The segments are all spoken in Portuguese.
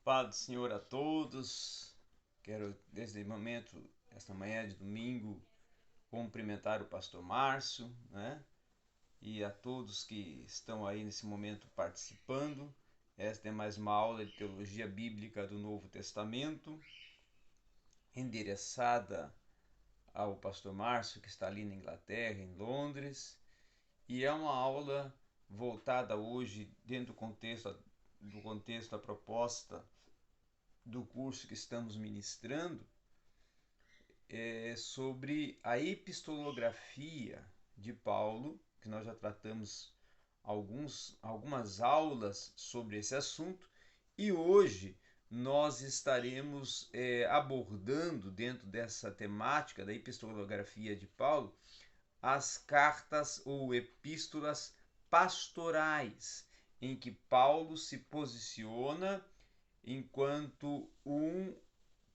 Paz do Senhor a todos. Quero, desde o momento, esta manhã de domingo, cumprimentar o pastor Márcio, né? E a todos que estão aí nesse momento participando. Esta é mais uma aula de teologia bíblica do Novo Testamento, endereçada ao pastor Márcio, que está ali na Inglaterra, em Londres. E é uma aula voltada hoje dentro do contexto da proposta do curso que estamos ministrando, sobre a epistolografia de Paulo, que nós já tratamos algumas aulas sobre esse assunto, e hoje nós estaremos abordando, dentro dessa temática da epistolografia de Paulo, as cartas ou epístolas pastorais, em que Paulo se posiciona enquanto um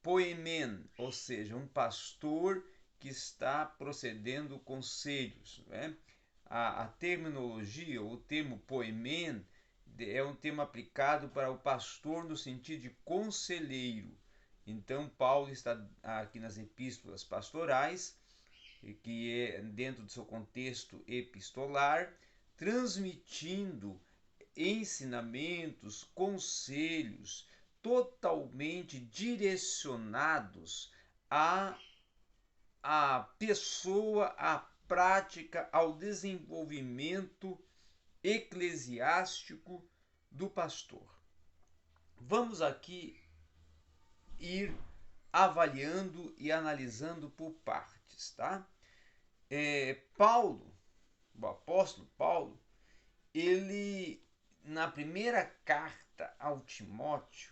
poemen, ou seja, um pastor que está procedendo conselhos. Né? A terminologia, o termo poemen, é um termo aplicado para o pastor no sentido de conselheiro. Então, Paulo está aqui nas epístolas pastorais, que é dentro do seu contexto epistolar, transmitindo ensinamentos, conselhos totalmente direcionados à pessoa, à prática, ao desenvolvimento eclesiástico do pastor. Vamos aqui ir avaliando e analisando por partes, tá? Paulo, o apóstolo Paulo, ele, na primeira carta ao Timóteo,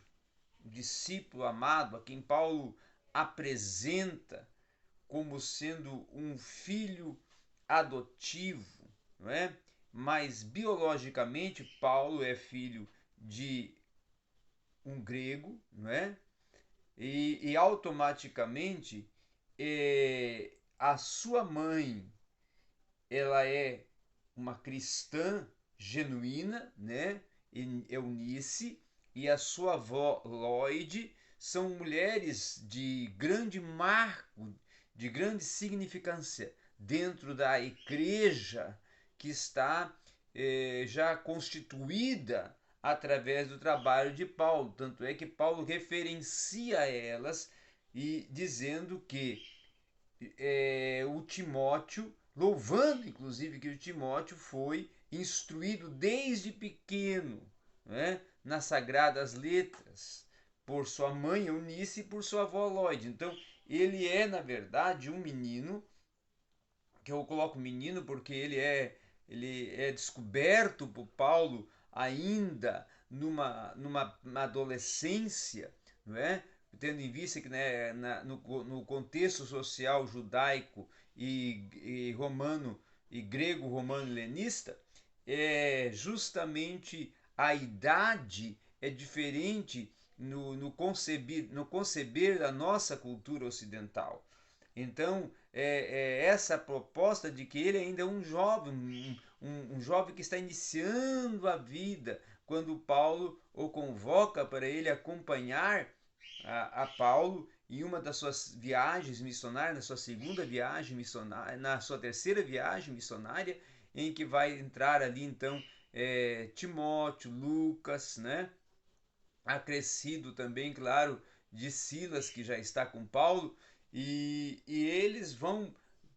o discípulo amado, a quem Paulo apresenta como sendo um filho adotivo, não é? Mas biologicamente Paulo é filho de um grego, não é? E automaticamente a sua mãe, ela é uma cristã genuína, né? Eunice, e a sua avó Lloyd são mulheres de grande marco, de grande significância dentro da igreja que está já constituída através do trabalho de Paulo. Tanto é que Paulo referencia elas e dizendo que o Timóteo, louvando inclusive que o Timóteo foi instruído desde pequeno, né, nas sagradas letras, por sua mãe Eunice e por sua avó Lloyd. Então, ele é, na verdade, um menino, que eu coloco menino porque ele é descoberto por Paulo ainda numa adolescência, não é? Tendo em vista que, né, no contexto social judaico e romano e grego romano helenista, justamente a idade é diferente no conceber da nossa cultura ocidental. Então, essa proposta de que ele ainda é um jovem, um jovem que está iniciando a vida, quando Paulo o convoca para ele acompanhar a Paulo em uma das suas viagens missionárias, na sua segunda viagem missionária, na sua terceira viagem missionária, em que vai entrar ali então Timóteo, Lucas, né? Acrescido também, claro, de Silas, que já está com Paulo, e eles vão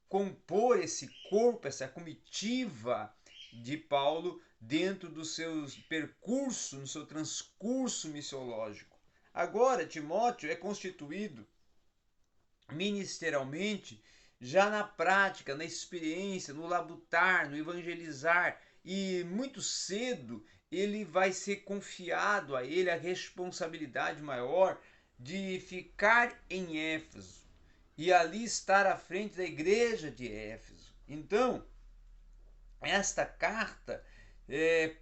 compor esse corpo, essa comitiva de Paulo dentro do seu percurso, no seu transcurso missiológico. Agora, Timóteo é constituído ministerialmente já na prática, na experiência, no labutar, no evangelizar, e muito cedo ele vai ser confiado a ele a responsabilidade maior de ficar em Éfeso e ali estar à frente da igreja de Éfeso. Então, esta carta,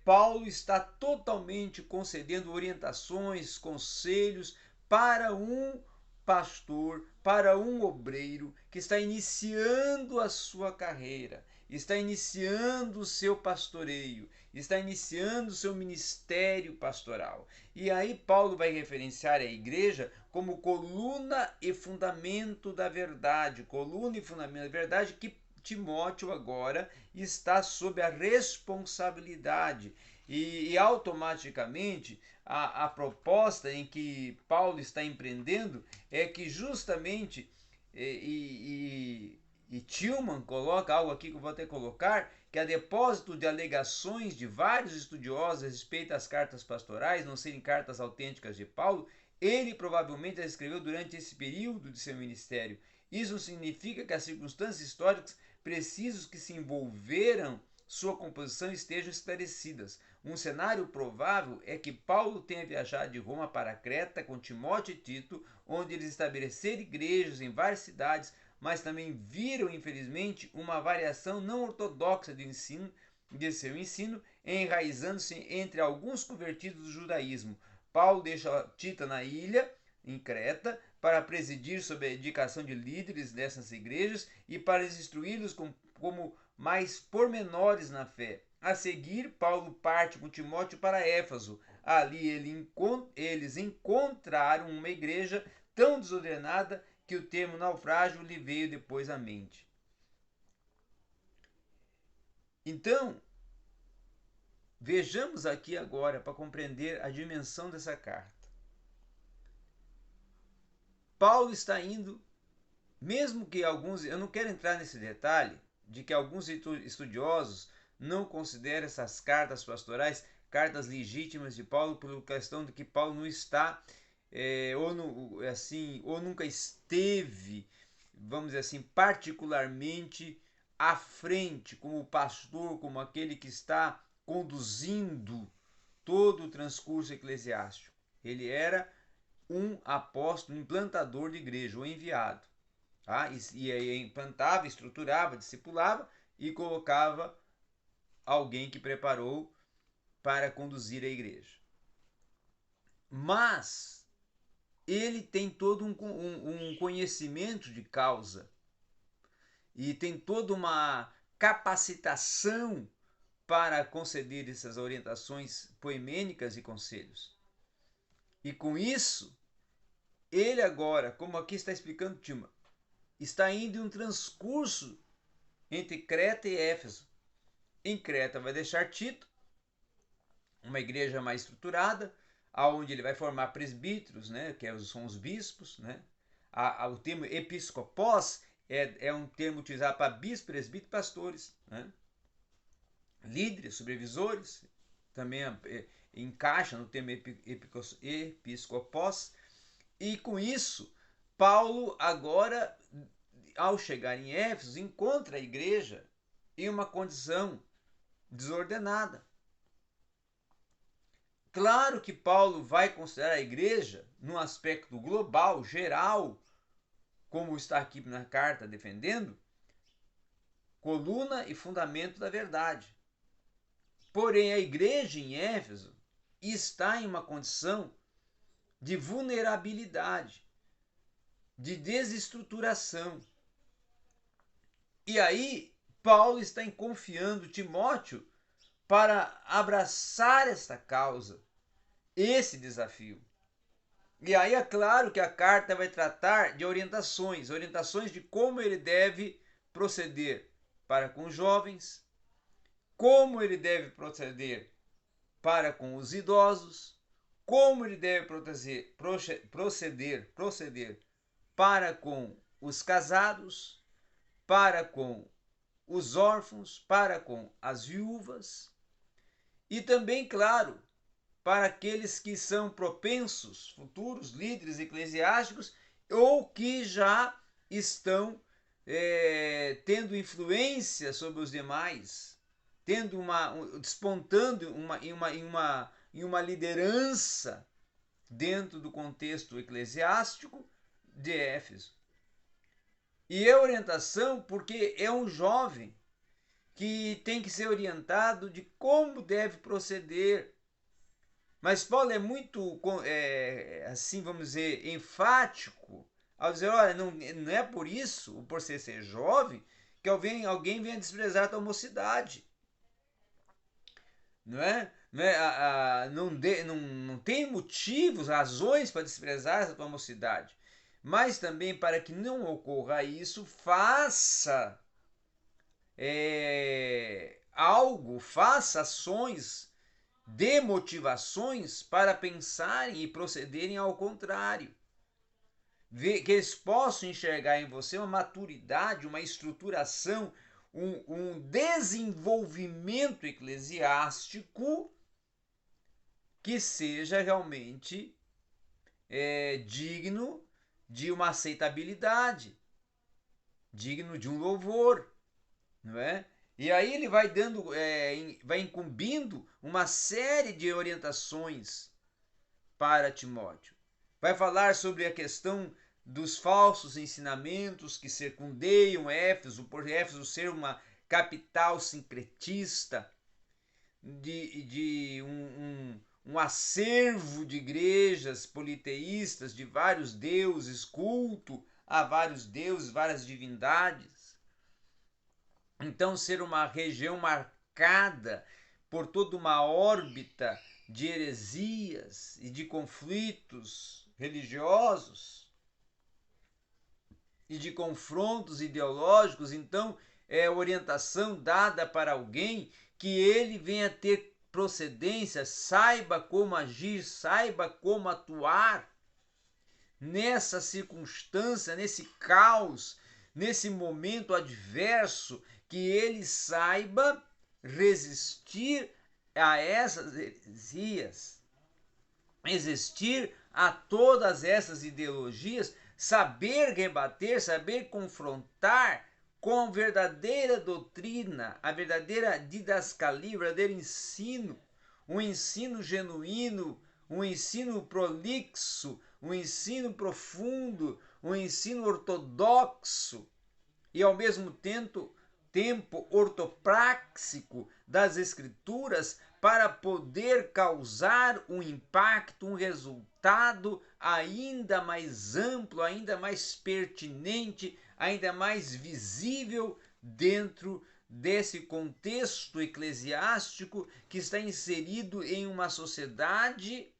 Paulo está totalmente concedendo orientações, conselhos para um pastor, para um obreiro que está iniciando a sua carreira. está iniciando o seu pastoreio, está iniciando o seu ministério pastoral. E aí Paulo vai referenciar a igreja como coluna e fundamento da verdade, coluna e fundamento da verdade que Timóteo agora está sob a responsabilidade e automaticamente a proposta em que Paulo está empreendendo é que justamente e Tillman coloca algo aqui que eu vou até colocar, que a depósito de alegações de vários estudiosos a respeito às cartas pastorais não serem cartas autênticas de Paulo, ele provavelmente as escreveu durante esse período de seu ministério. Isso significa que as circunstâncias históricas precisas que se envolveram sua composição estejam esclarecidas. Um cenário provável é que Paulo tenha viajado de Roma para Creta com Timóteo e Tito, onde eles estabeleceram igrejas em várias cidades, mas também viram, infelizmente, uma variação não ortodoxa de seu ensino, enraizando-se entre alguns convertidos do judaísmo. Paulo deixa Tito na ilha, em Creta, para presidir sob a indicação de líderes dessas igrejas e para instruí-los como mais pormenores na fé. A seguir, Paulo parte com Timóteo para Éfeso. Ali eles encontraram uma igreja tão desordenada que o termo naufrágio lhe veio depois à mente. Então, vejamos aqui agora para compreender a dimensão dessa carta. Paulo está indo, mesmo que alguns, eu não quero entrar nesse detalhe, de que alguns estudiosos não consideram essas cartas pastorais cartas legítimas de Paulo, pela questão de que Paulo não está, ou nunca esteve, vamos dizer assim, particularmente à frente, como pastor, como aquele que está conduzindo todo o transcurso eclesiástico. Ele era um apóstolo, um implantador de igreja, ou enviado. Tá? E implantava, estruturava, discipulava e colocava alguém que preparou para conduzir a igreja. Mas ele tem todo um conhecimento de causa e tem toda uma capacitação para conceder essas orientações poemênicas e conselhos. E com isso, ele agora, como aqui está explicando Tillman, está indo em um transcurso entre Creta e Éfeso. Em Creta vai deixar Tito, uma igreja mais estruturada, aonde ele vai formar presbíteros, né, que são os bispos, né? O termo episcopos é um termo utilizado para bispos, presbíteros e pastores, né? Líderes, supervisores, também encaixa no termo episcopos. E com isso, Paulo agora, ao chegar em Éfeso, encontra a igreja em uma condição desordenada. Claro que Paulo vai considerar a igreja, num aspecto global, geral, como está aqui na carta defendendo, coluna e fundamento da verdade. Porém, a igreja em Éfeso está em uma condição de vulnerabilidade, de desestruturação. E aí, Paulo está confiando Timóteo para abraçar esta causa, esse desafio. E aí é claro que a carta vai tratar de orientações de como ele deve proceder para com os jovens, como ele deve proceder para com os idosos, como ele deve proceder para com os casados, para com os órfãos, para com as viúvas e também, claro, para aqueles que são propensos, futuros líderes eclesiásticos ou que já estão tendo influência sobre os demais, despontando em uma liderança dentro do contexto eclesiástico de Éfeso. E é orientação porque é um jovem que tem que ser orientado de como deve proceder. Mas Paulo é muito, assim vamos dizer, enfático ao dizer, olha, não é por isso, por ser jovem, que alguém venha desprezar a tua mocidade. Não é? Não tem motivos, razões para desprezar essa tua mocidade. Mas também para que não ocorra isso, faça faça ações de motivações para pensarem e procederem ao contrário. Que eles possam enxergar em você uma maturidade, uma estruturação, um desenvolvimento eclesiástico que seja realmente digno de uma aceitabilidade, digno de um louvor, não é? E aí ele vai dando, vai incumbindo uma série de orientações para Timóteo. Vai falar sobre a questão dos falsos ensinamentos que circundeiam Éfeso, por Éfeso ser uma capital sincretista, de um acervo de igrejas politeístas, de vários deuses, culto a vários deuses, várias divindades. Então, ser uma região marcada por toda uma órbita de heresias e de conflitos religiosos e de confrontos ideológicos. Então, é orientação dada para alguém que ele venha ter procedência, saiba como agir, saiba como atuar nessa circunstância, nesse caos, nesse momento adverso, que ele saiba resistir a essas heresias, resistir a todas essas ideologias, saber rebater, saber confrontar com a verdadeira doutrina, a verdadeira didascalia, o verdadeiro ensino, um ensino genuíno, um ensino prolixo, um ensino profundo, um ensino ortodoxo e ao mesmo tempo ortopráxico das escrituras para poder causar um impacto, um resultado ainda mais amplo, ainda mais pertinente, ainda mais visível dentro desse contexto eclesiástico que está inserido em uma sociedade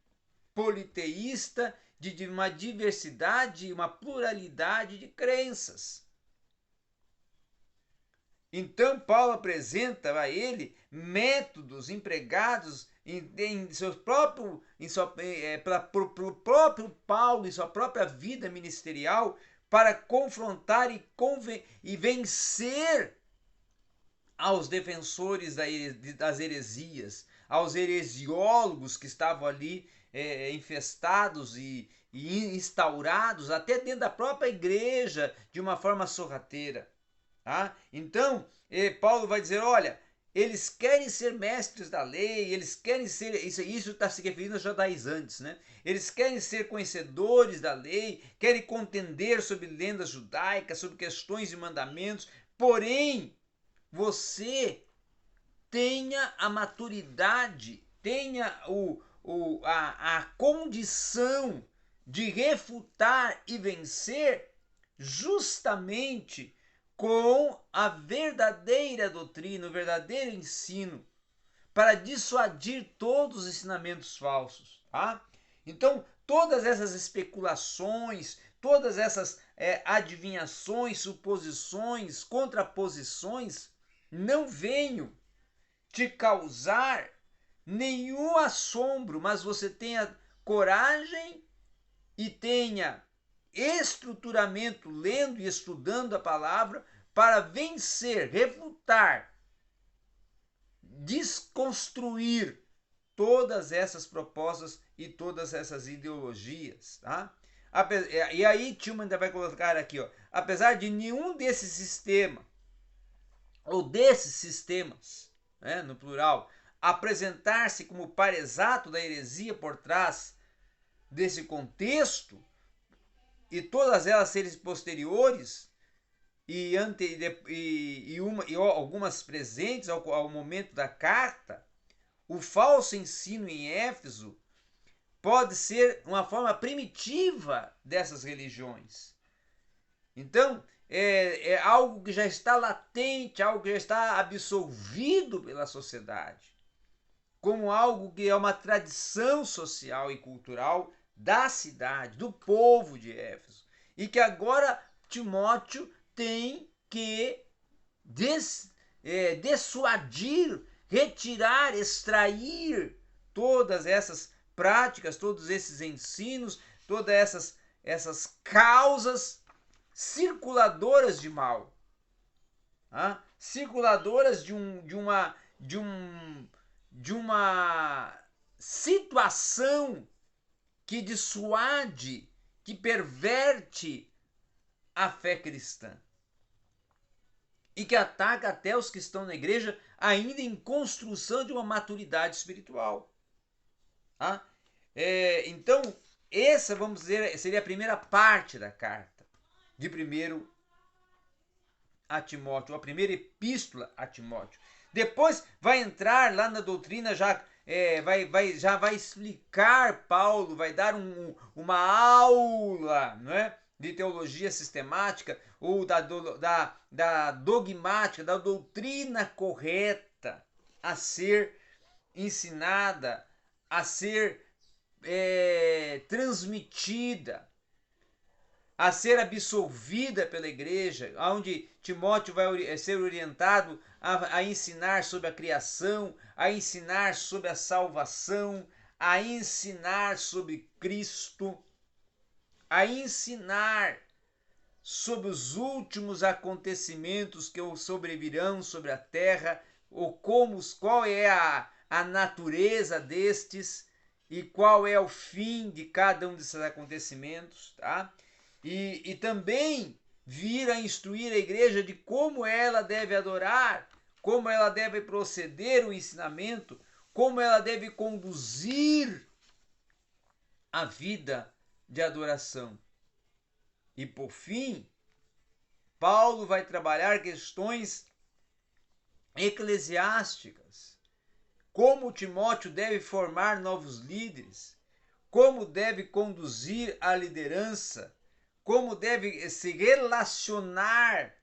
politeísta de uma diversidade, uma pluralidade de crenças. Então Paulo apresenta a ele métodos empregados pelo próprio Paulo em sua própria vida ministerial para confrontar e vencer aos defensores das heresias, aos heresiólogos que estavam ali infestados e instaurados até dentro da própria igreja de uma forma sorrateira. Tá? Então, Paulo vai dizer, olha, eles querem ser mestres da lei, eles querem ser, isso está se referindo aos judaizantes, né? Eles querem ser conhecedores da lei, querem contender sobre lendas judaicas, sobre questões de mandamentos, porém, você tenha a maturidade, tenha a condição de refutar e vencer justamente com a verdadeira doutrina, o verdadeiro ensino, para dissuadir todos os ensinamentos falsos. Tá? Então, todas essas especulações, todas essas adivinhações, suposições, contraposições, não venham te causar nenhum assombro, mas você tenha coragem e tenha estruturamento lendo e estudando a palavra para vencer, refutar, desconstruir todas essas propostas e todas essas ideologias, tá? E aí Tilman ainda vai colocar aqui, ó, apesar de nenhum desses sistemas ou desses sistemas, né, no plural, apresentar-se como par exato da heresia por trás desse contexto, e todas elas serem posteriores e algumas presentes ao momento da carta, o falso ensino em Éfeso pode ser uma forma primitiva dessas religiões. Então, é algo que já está latente, algo que já está absolvido pela sociedade, como algo que é uma tradição social e cultural da cidade, do povo de Éfeso, e que agora Timóteo tem que dissuadir, retirar, extrair todas essas práticas, todos esses ensinos, todas essas causas circuladoras de mal, circuladoras de uma situação que dissuade, que perverte a fé cristã e que ataca até os que estão na igreja ainda em construção de uma maturidade espiritual. Então, essa, vamos dizer, seria a primeira parte da carta de 1 a Timóteo, a primeira epístola a Timóteo. Depois vai entrar lá na doutrina, já vai explicar, Paulo vai dar uma aula, não é, de teologia sistemática ou da dogmática, da doutrina correta a ser ensinada, a ser transmitida, a ser absorvida pela igreja, onde Timóteo vai ser orientado a ensinar sobre a criação, a ensinar sobre a salvação, a ensinar sobre Cristo, a ensinar sobre os últimos acontecimentos que sobrevirão sobre a terra, ou qual é a natureza destes e qual é o fim de cada um desses acontecimentos, tá? E também vir a instruir a igreja de como ela deve adorar, como ela deve proceder o ensinamento, como ela deve conduzir a vida de adoração. E por fim, Paulo vai trabalhar questões eclesiásticas, como Timóteo deve formar novos líderes, como deve conduzir a liderança, como deve se relacionar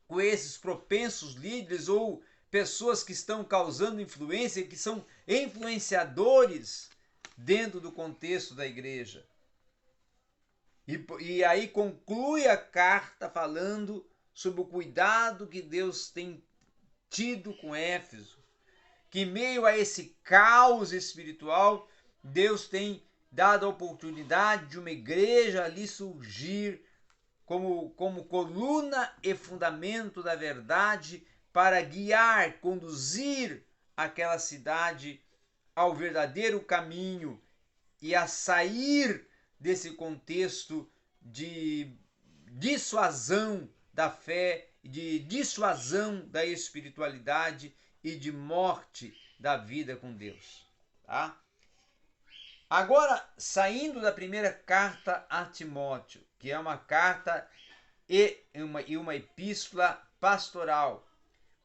com esses propensos líderes ou pessoas que estão causando influência, que são influenciadores dentro do contexto da igreja. E aí conclui a carta falando sobre o cuidado que Deus tem tido com Éfeso, que em meio a esse caos espiritual, Deus tem dado a oportunidade de uma igreja ali surgir como coluna e fundamento da verdade para guiar, conduzir aquela cidade ao verdadeiro caminho e a sair desse contexto de dissuasão da fé, de dissuasão da espiritualidade e de morte da vida com Deus. Tá? Agora, saindo da primeira carta a Timóteo, que é uma carta e uma epístola pastoral,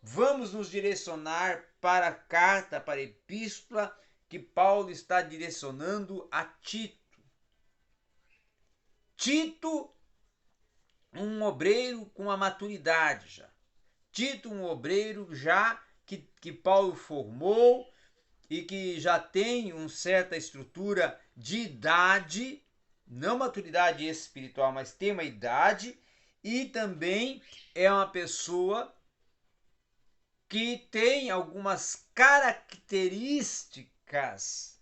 vamos nos direcionar para a carta, para a epístola que Paulo está direcionando a Tito. Tito, um obreiro com a maturidade já. Tito, um obreiro já que Paulo formou e que já tem uma certa estrutura de idade, não maturidade espiritual, mas tem uma idade, e também é uma pessoa que tem algumas características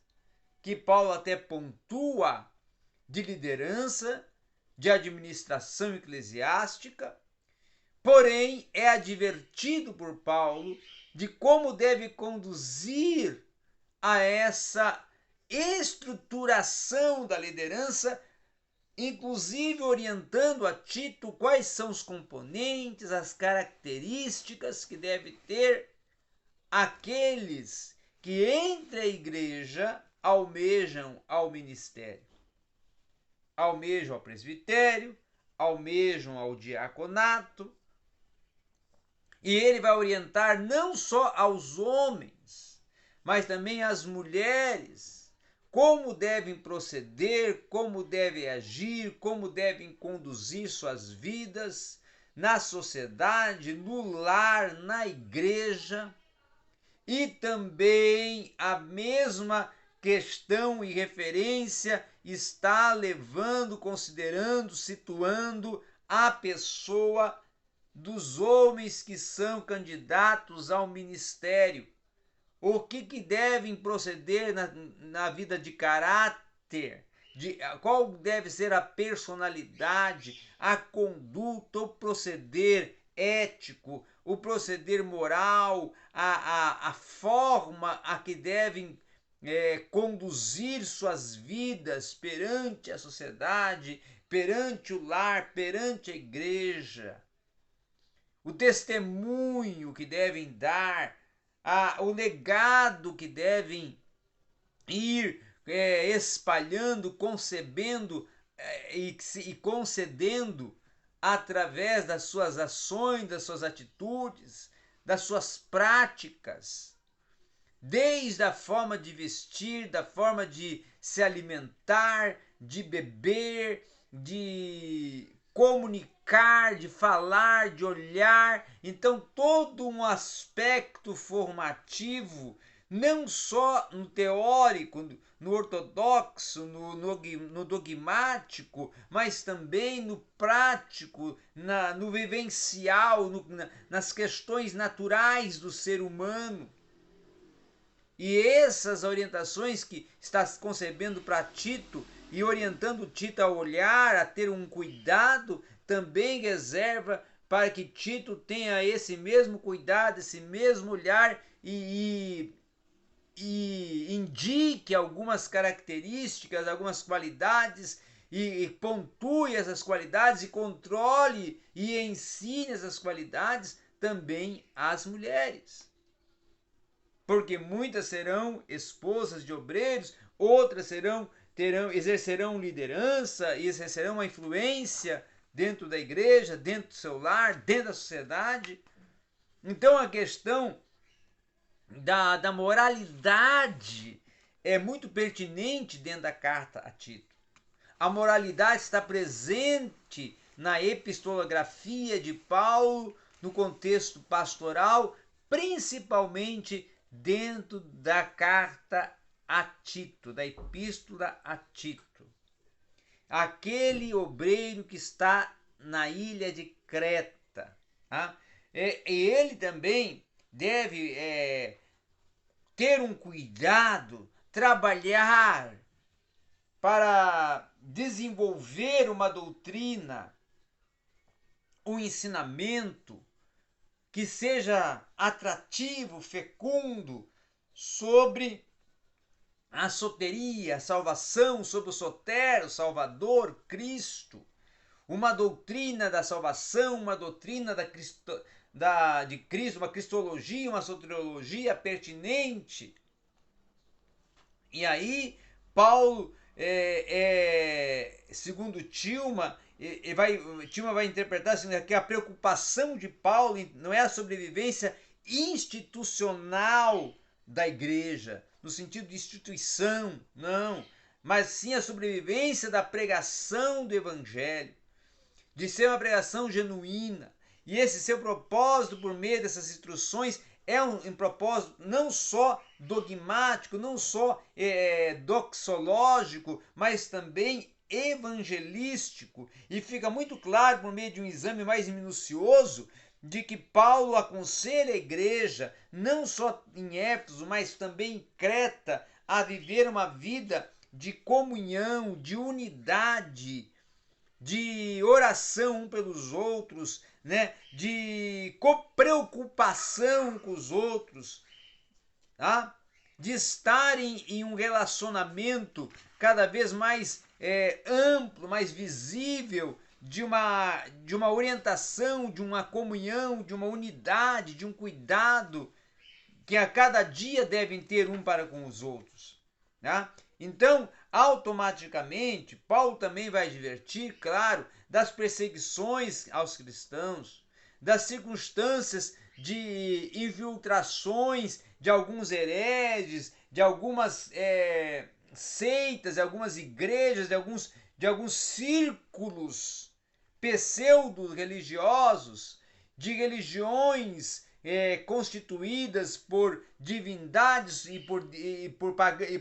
que Paulo até pontua de liderança, de administração eclesiástica, porém é advertido por Paulo de como deve conduzir a essa estruturação da liderança, inclusive orientando a Tito quais são os componentes, as características que deve ter aqueles que entre a igreja almejam ao ministério, almejam ao presbitério, almejam ao diaconato. E ele vai orientar não só aos homens, mas também às mulheres, como devem proceder, como devem agir, como devem conduzir suas vidas na sociedade, no lar, na igreja, e também a mesma questão e referência está levando, considerando, situando a pessoa dos homens que são candidatos ao ministério. O que devem proceder na vida de caráter, qual deve ser a personalidade, a conduta, o proceder ético, o proceder moral, a forma a que devem conduzir suas vidas perante a sociedade, perante o lar, perante a igreja, o testemunho que devem dar, o legado que devem ir espalhando, concebendo e concedendo através das suas ações, das suas atitudes, das suas práticas, desde a forma de vestir, da forma de se alimentar, de beber, de comunicar, de falar, de olhar. Então, todo um aspecto formativo, não só no teórico, no ortodoxo, no dogmático, mas também no prático, no vivencial, nas questões naturais do ser humano. E essas orientações que está concebendo para Tito e orientando Tito a olhar, a ter um cuidado, também reserva para que Tito tenha esse mesmo cuidado, esse mesmo olhar e indique algumas características, algumas qualidades e pontue essas qualidades e controle e ensine essas qualidades também às mulheres. Porque muitas serão esposas de obreiros, outras exercerão liderança e exercerão uma influência dentro da igreja, dentro do seu lar, dentro da sociedade. Então a questão da moralidade é muito pertinente dentro da carta a Tito. A moralidade está presente na epistolografia de Paulo, no contexto pastoral, principalmente dentro da carta a Tito, da epístola a Tito. Aquele obreiro que está na ilha de Creta. Tá? E ele também deve ter um cuidado, trabalhar para desenvolver uma doutrina, um ensinamento que seja atrativo, fecundo, sobre a soteria, a salvação, sobre o sotero, Salvador, Cristo. Uma doutrina da salvação, uma doutrina de Cristo, uma cristologia, uma soteriologia pertinente. E aí, Paulo, segundo Tilma, Tilma vai interpretar assim, que a preocupação de Paulo não é a sobrevivência institucional da igreja, no sentido de instituição, não, mas sim a sobrevivência da pregação do evangelho, de ser uma pregação genuína. E esse seu propósito por meio dessas instruções é um propósito não só dogmático, não só doxológico, mas também evangelístico. E fica muito claro por meio de um exame mais minucioso de que Paulo aconselha a igreja, não só em Éfeso, mas também em Creta, a viver uma vida de comunhão, de unidade, de oração um pelos outros, né? De preocupação com os outros, tá? De estarem em um relacionamento cada vez mais amplo, mais visível, de uma orientação, de uma comunhão, de uma unidade, de um cuidado que a cada dia devem ter um para com os outros. Tá? Então, automaticamente, Paulo também vai advertir, claro, das perseguições aos cristãos, das circunstâncias de infiltrações de alguns hereges, de algumas seitas, de algumas igrejas, de alguns círculos pseudo-religiosos, de religiões constituídas por divindades e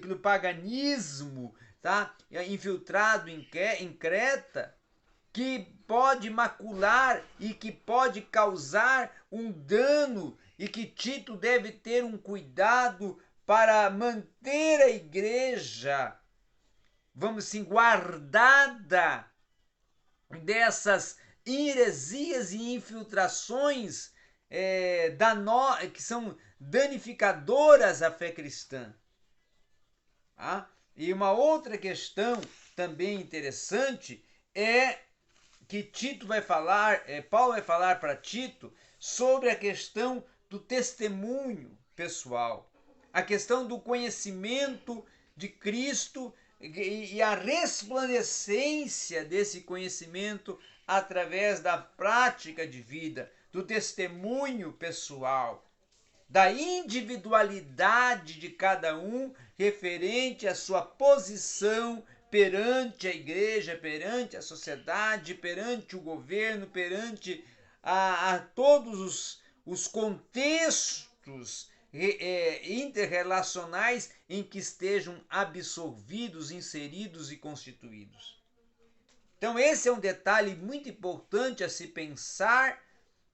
pelo paganismo, tá? Infiltrado em Creta, que pode macular e que pode causar um dano, e que Tito deve ter um cuidado para manter a igreja, vamos assim, guardada dessas heresias e infiltrações que são danificadoras à fé cristã. Tá? E uma outra questão também interessante é que Paulo vai falar para Tito sobre a questão do testemunho pessoal, a questão do conhecimento de Cristo e a resplandecência desse conhecimento através da prática de vida, do testemunho pessoal, da individualidade de cada um referente à sua posição perante a igreja, perante a sociedade, perante o governo, perante a todos os contextos interrelacionais em que estejam absorvidos, inseridos e constituídos. Então esse é um detalhe muito importante a se pensar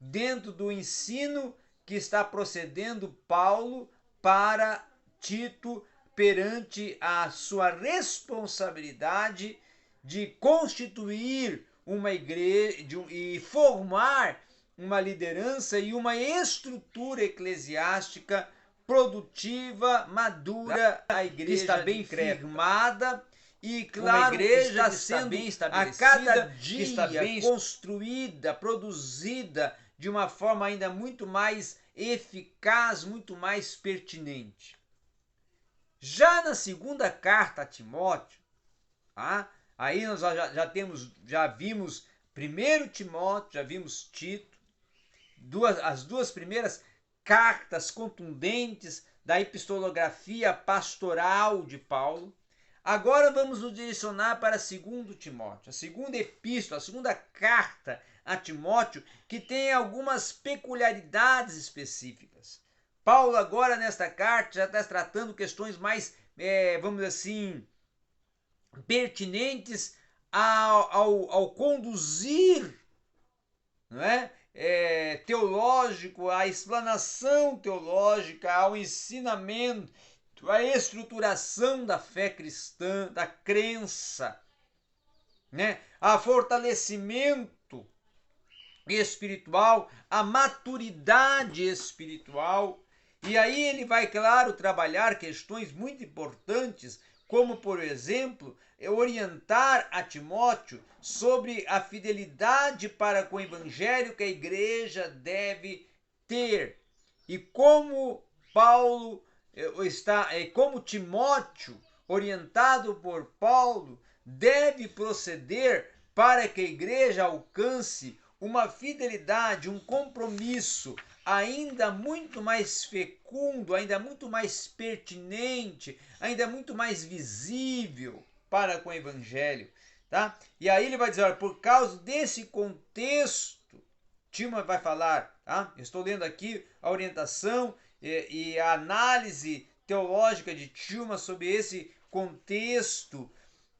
dentro do ensino que está procedendo Paulo para Tito perante a sua responsabilidade de constituir uma igreja e formar uma liderança e uma estrutura eclesiástica produtiva, madura, a igreja está bem firmada e, claro, uma igreja sendo bem estabelecida, a cada dia está bem construída, produzida de uma forma ainda muito mais eficaz, muito mais pertinente. Já na segunda carta a Timóteo, tá? Aí nós já vimos 1 Timóteo, já vimos Tito, as duas primeiras cartas contundentes da epistolografia pastoral de Paulo. Agora vamos nos direcionar para 2 Timóteo, a segunda epístola, a segunda carta a Timóteo, que tem algumas peculiaridades específicas. Paulo agora nesta carta já está tratando questões mais, vamos dizer assim, pertinentes ao conduzir, não é? Teológico, a explanação teológica, ao ensinamento, a estruturação da fé cristã, da crença, né? A fortalecimento espiritual, a maturidade espiritual. E aí ele vai, claro, trabalhar questões muito importantes, como, por exemplo, orientar a Timóteo sobre a fidelidade para com o evangelho que a igreja deve ter. E como Paulo como Timóteo, orientado por Paulo, deve proceder para que a igreja alcance uma fidelidade, um compromisso ainda muito mais fecundo, ainda muito mais pertinente, ainda muito mais visível para com o evangelho, tá? E aí ele vai dizer, olha, por causa desse contexto, Timóteo vai falar, tá? Eu estou lendo aqui a orientação e a análise teológica de Timóteo sobre esse contexto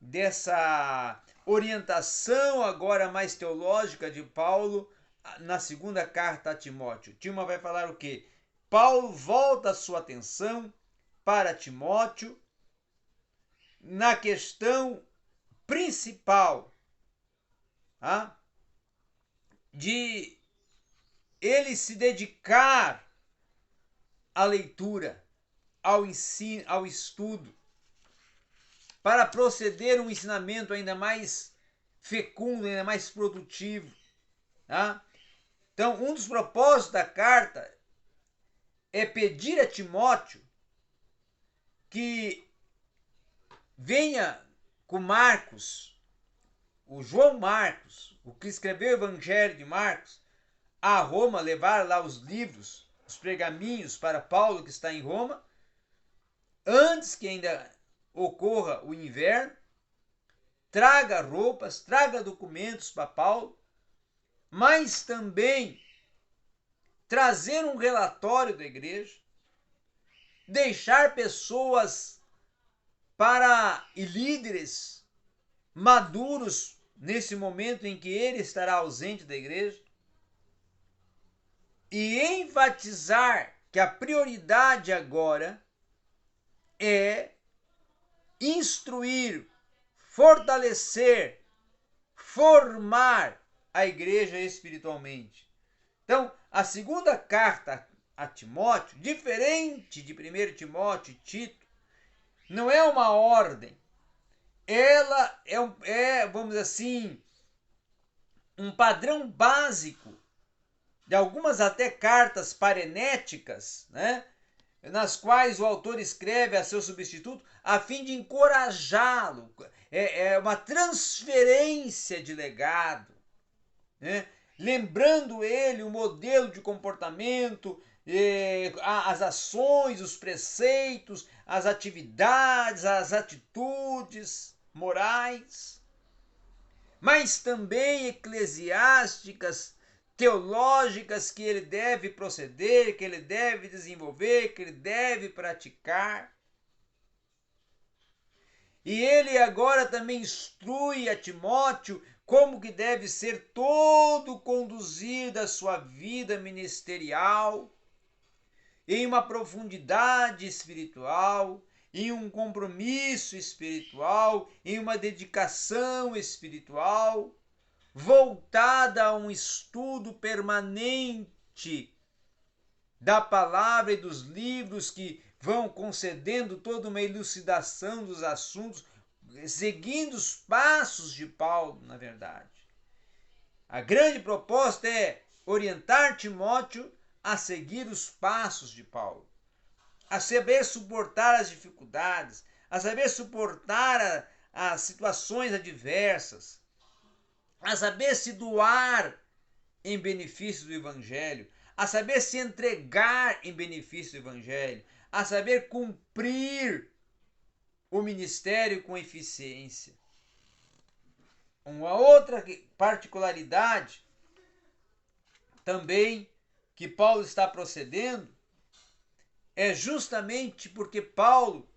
dessa orientação agora mais teológica de Paulo na segunda carta a Timóteo. Timóteo vai falar o quê? Paulo volta a sua atenção para Timóteo na questão principal, tá? De ele se dedicar à leitura, ao ensino, ao estudo, para proceder um ensinamento ainda mais fecundo, ainda mais produtivo. Tá? Então, um dos propósitos da carta é pedir a Timóteo que venha com Marcos, o João Marcos, o que escreveu o Evangelho de Marcos, a Roma, levar lá os livros, os pergaminhos para Paulo que está em Roma, antes que ainda ocorra o inverno, traga roupas, traga documentos para Paulo, mas também trazer um relatório da igreja, deixar pessoas e líderes maduros nesse momento em que ele estará ausente da igreja, e enfatizar que a prioridade agora é instruir, fortalecer, formar a igreja espiritualmente. Então, a segunda carta a Timóteo, diferente de 1 Timóteo e Tito, não é uma ordem. Ela vamos dizer assim, um padrão básico de algumas até cartas parenéticas, né, nas quais o autor escreve a seu substituto a fim de encorajá-lo. É uma transferência de legado, né? Lembrando ele o modelo de comportamento, as ações, os preceitos, as atividades, as atitudes morais, mas também eclesiásticas, teológicas, que ele deve proceder, que ele deve desenvolver, que ele deve praticar. E ele agora também instrui a Timóteo como que deve ser todo conduzido a sua vida ministerial, em uma profundidade espiritual, em um compromisso espiritual, em uma dedicação espiritual, voltada a um estudo permanente da palavra e dos livros que vão concedendo toda uma elucidação dos assuntos, seguindo os passos de Paulo, na verdade. A grande proposta é orientar Timóteo a seguir os passos de Paulo, a saber suportar as dificuldades, a saber suportar as situações adversas, a saber se doar em benefício do Evangelho, a saber se entregar em benefício do Evangelho, a saber cumprir o ministério com eficiência. Uma outra particularidade também que Paulo está procedendo é justamente porque Paulo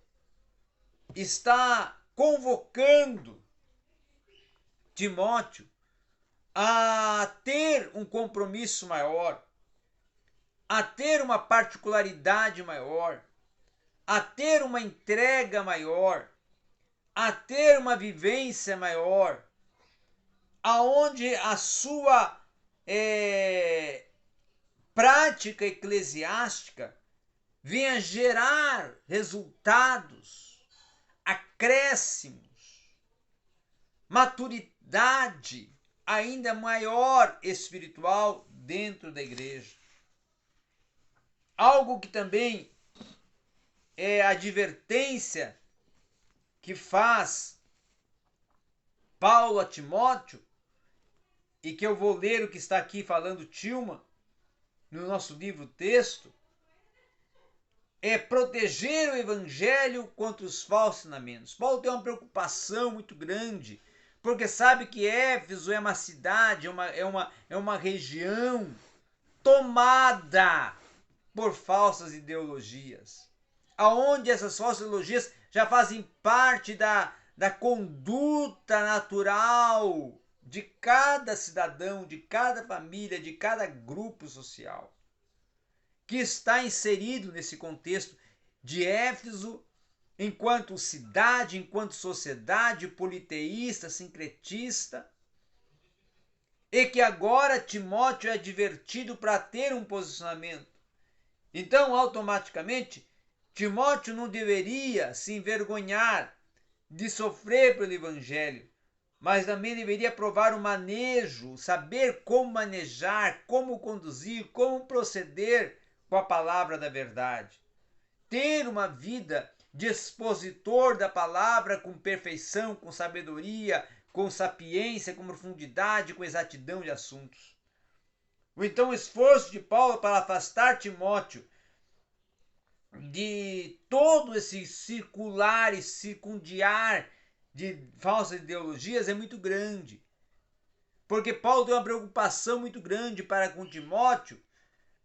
está convocando Timóteo a ter um compromisso maior, a ter uma particularidade maior, a ter uma entrega maior, a ter uma vivência maior, aonde a sua prática eclesiástica venha gerar resultados, acréscimos, maturidade ainda maior espiritual dentro da igreja. Algo que também é a advertência que faz Paulo a Timóteo, e que eu vou ler o que está aqui falando Tilman no nosso livro texto, é proteger o evangelho contra os falsos ensinamentos. Paulo tem uma preocupação muito grande, porque sabe que Éfeso é uma cidade, é uma região tomada por falsas ideologias, aonde essas falsas ideologias já fazem parte da conduta natural de cada cidadão, de cada família, de cada grupo social que está inserido nesse contexto de Éfeso, enquanto cidade, enquanto sociedade politeísta, sincretista, e que agora Timóteo é advertido para ter um posicionamento. Então, automaticamente, Timóteo não deveria se envergonhar de sofrer pelo Evangelho, mas também deveria provar o manejo, saber como manejar, como conduzir, como proceder com a palavra da verdade. Ter uma vida de expositor da palavra com perfeição, com sabedoria, com sapiência, com profundidade, com exatidão de assuntos. Então, o esforço de Paulo para afastar Timóteo de todo esse circular e circundiar de falsas ideologias é muito grande. Porque Paulo tem uma preocupação muito grande para com Timóteo,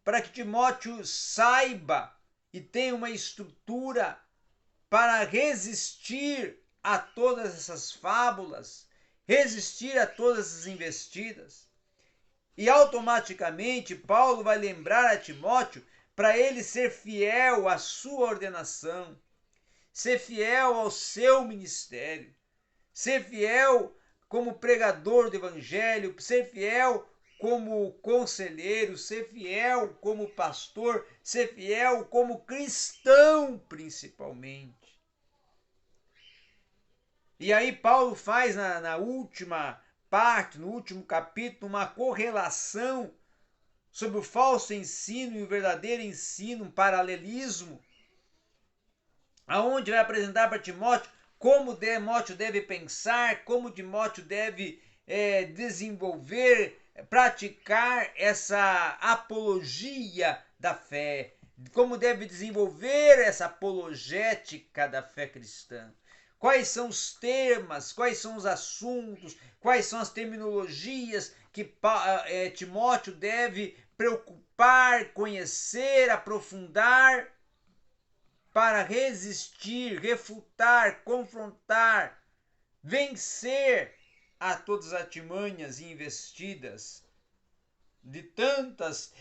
para que Timóteo saiba e tenha uma estrutura para resistir a todas essas fábulas, resistir a todas essas investidas. E automaticamente Paulo vai lembrar a Timóteo para ele ser fiel à sua ordenação, ser fiel ao seu ministério, ser fiel como pregador do evangelho, ser fiel como conselheiro, ser fiel como pastor, ser fiel como cristão principalmente. E aí Paulo faz na última parte, no último capítulo, uma correlação sobre o falso ensino e o verdadeiro ensino, um paralelismo, aonde vai apresentar para Timóteo como Timóteo deve pensar, como Timóteo deve desenvolver, praticar essa apologia da fé, como deve desenvolver essa apologética da fé cristã. Quais são os temas, quais são os assuntos, quais são as terminologias que Timóteo deve preocupar, conhecer, aprofundar, para resistir, refutar, confrontar, vencer a todas as artimanhas e investidas de tantas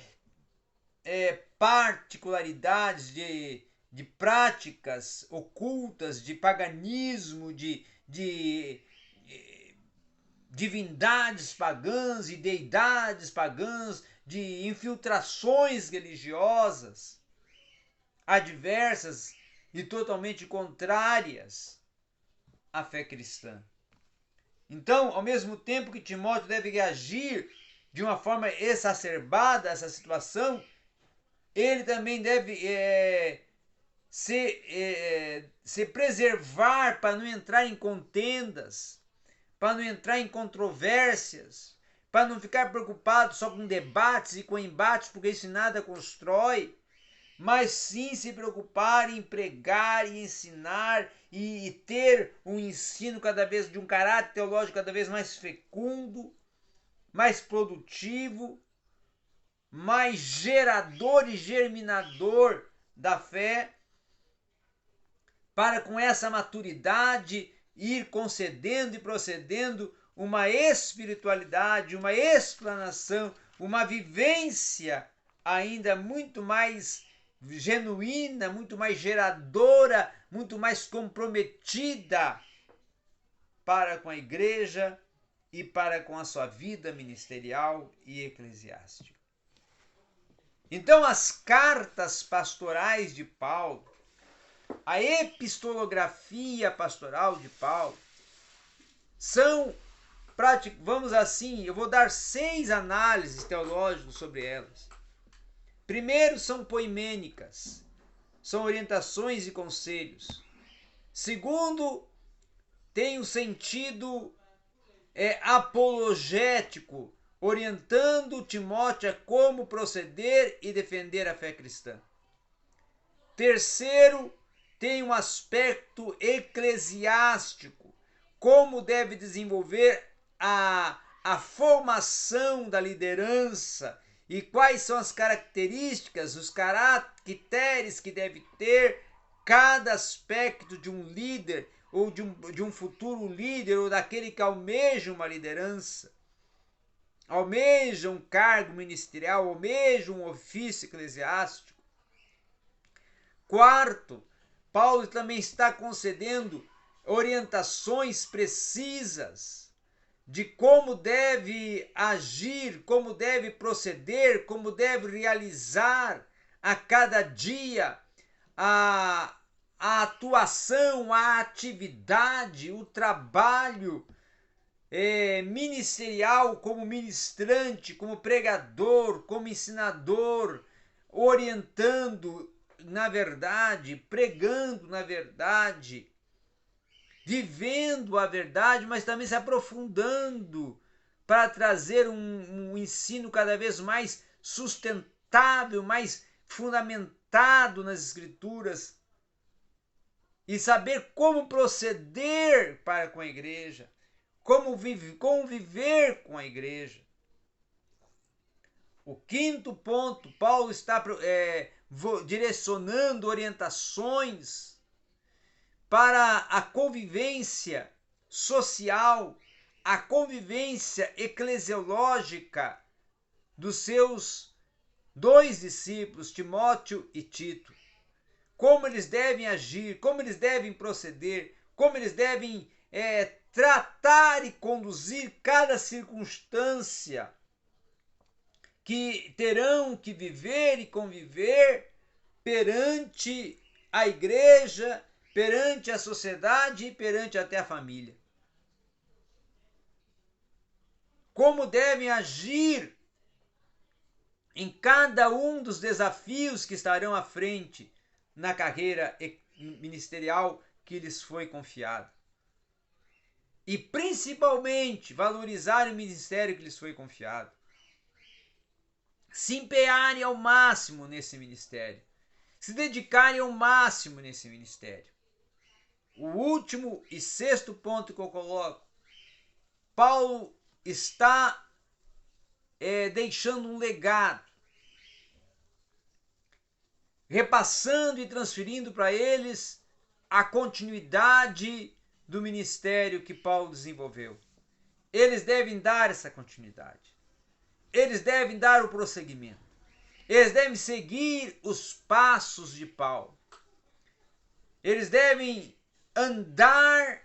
particularidades de práticas ocultas, de paganismo, de divindades pagãs e deidades pagãs, de infiltrações religiosas adversas e totalmente contrárias à fé cristã. Então, ao mesmo tempo que Timóteo deve reagir de uma forma exacerbada a essa situação, ele também deve se preservar para não entrar em contendas, para não entrar em controvérsias, para não ficar preocupado só com debates e com embates, porque isso nada constrói, mas sim se preocupar em pregar e ensinar e ter um ensino cada vez de um caráter teológico cada vez mais fecundo, mais produtivo, mais gerador e germinador da fé, para com essa maturidade ir concedendo e procedendo uma espiritualidade, uma explanação, uma vivência ainda muito mais genuína, muito mais geradora, muito mais comprometida para com a igreja e para com a sua vida ministerial e eclesiástica. Então, as cartas pastorais de Paulo, a epistolografia pastoral de Paulo, são, vamos assim, eu vou dar 6 análises teológicas sobre elas. Primeiro, são poimênicas, são orientações e conselhos. Segundo, tem o sentido apologético, orientando Timóteo a como proceder e defender a fé cristã. Terceiro, tem um aspecto eclesiástico, como deve desenvolver a formação da liderança e quais são as características, os caracteres que deve ter cada aspecto de um líder ou de um futuro líder ou daquele que almeja uma liderança, almeja um cargo ministerial, almeja um ofício eclesiástico. Quarto, Paulo também está concedendo orientações precisas de como deve agir, como deve proceder, como deve realizar a cada dia a atuação, a atividade, o trabalho ministerial como ministrante, como pregador, como ensinador, orientando na verdade, pregando na verdade, vivendo a verdade, mas também se aprofundando para trazer um ensino cada vez mais sustentável, mais fundamentado nas Escrituras e saber como proceder para com a igreja, como conviver com a igreja. O quinto ponto, Paulo está direcionando orientações para a convivência social, a convivência eclesiológica dos seus dois discípulos, Timóteo e Tito. Como eles devem agir, como eles devem proceder, como eles devem tratar e conduzir cada circunstância que terão que viver e conviver perante a igreja, perante a sociedade e perante até a família. Como devem agir em cada um dos desafios que estarão à frente na carreira ministerial que lhes foi confiada. E principalmente valorizar o ministério que lhes foi confiado. Se empenharem ao máximo nesse ministério. Se dedicarem ao máximo nesse ministério. O último e sexto ponto que eu coloco. Paulo está deixando um legado. Repassando e transferindo para eles a continuidade do ministério que Paulo desenvolveu. Eles devem dar essa continuidade. Eles devem dar o prosseguimento. Eles devem seguir os passos de Paulo. Eles devem andar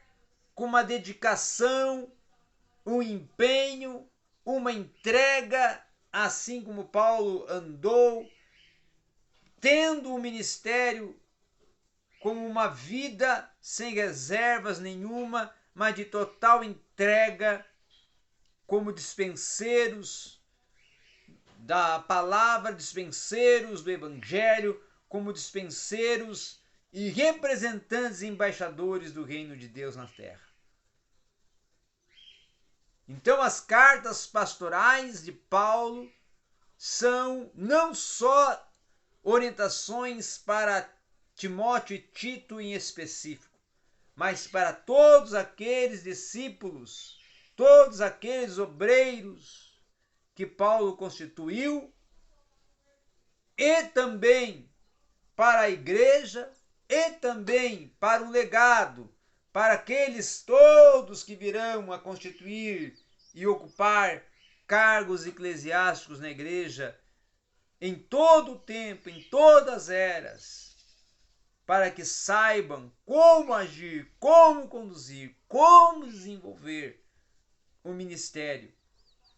com uma dedicação, um empenho, uma entrega, assim como Paulo andou, tendo o ministério como uma vida sem reservas nenhuma, mas de total entrega, como dispenseiros da palavra, dispenseiros do evangelho, como dispenseiros e representantes e embaixadores do reino de Deus na terra. Então as cartas pastorais de Paulo são não só orientações para Timóteo e Tito em específico, mas para todos aqueles discípulos, todos aqueles obreiros que Paulo constituiu, e também para a igreja, e também para o legado, para aqueles todos que virão a constituir e ocupar cargos eclesiásticos na igreja em todo o tempo, em todas as eras, para que saibam como agir, como conduzir, como desenvolver o ministério.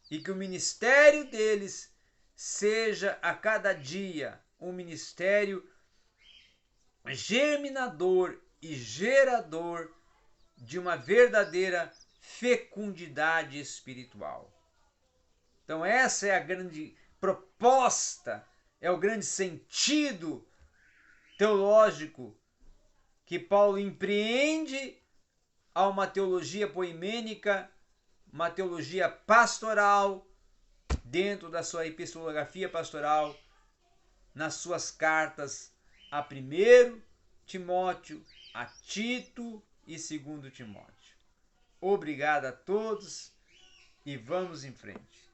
E que o ministério deles seja a cada dia um ministério germinador e gerador de uma verdadeira fecundidade espiritual. Então essa é a grande proposta, é o grande sentido teológico que Paulo empreende a uma teologia poimênica, uma teologia pastoral, dentro da sua epistolografia pastoral, nas suas cartas a 1 Timóteo, a Tito e 2 Timóteo. Obrigado a todos e vamos em frente.